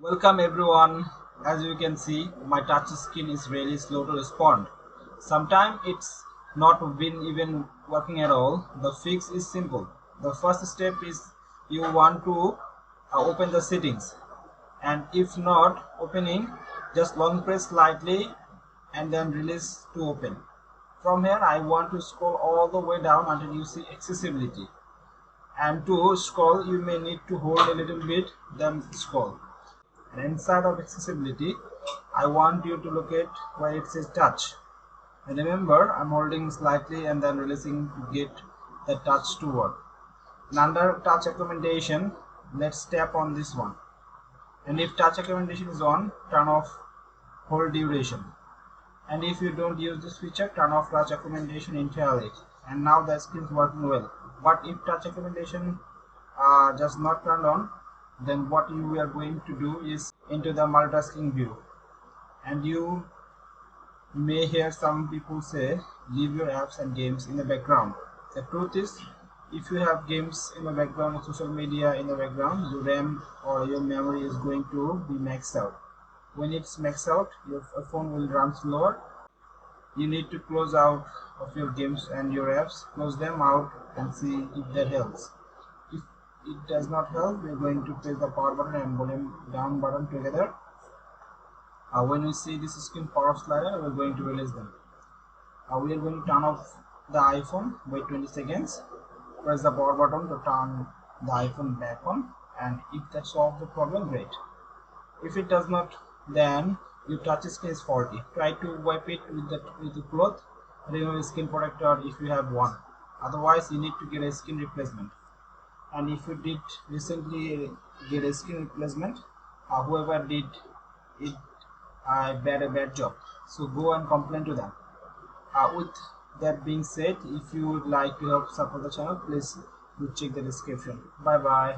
Welcome everyone. As you can see, my touch screen is really slow to respond. Sometimes it's not been even working at all. The fix is simple. The first step is you want to open the settings, and if not opening, just long press slightly and then release to open. From here I want to scroll all the way down until you see accessibility, and to scroll you may need to hold a little bit then scroll. And inside of accessibility, I want you to look at where it says touch. And remember, I'm holding slightly and then releasing to get the touch to work. And under touch accommodation, let's tap on this one. And if touch accommodation is on, turn off hold duration. And if you don't use this feature, turn off touch accommodation entirely. And now the screen is working well. But if touch accommodation just not turned on, then what you are going to do is into the multitasking view, and you may hear some people say leave your apps and games in the background. The truth is, if you have games in the background and social media in the background, your RAM or your memory is going to be maxed out. When it's maxed out, your phone will run slower. You need to close out of your games and your apps, close them out and see if that helps. If it does not help, we are going to press the power button and volume down button together. When we see this screen power slider, we are going to release them. We are going to turn off the iPhone, wait 20 seconds, press the power button to turn the iPhone back on, and if that solves the problem, great. If it does not, then your touch screen is faulty. Try to wipe it with the cloth, remove a screen protector if you have one. Otherwise, you need to get a screen replacement. And if you did recently get a screen replacement, whoever did it a bad job, so go and complain to them. With that being said, if you would like to help support the channel, please do check the description. Bye bye.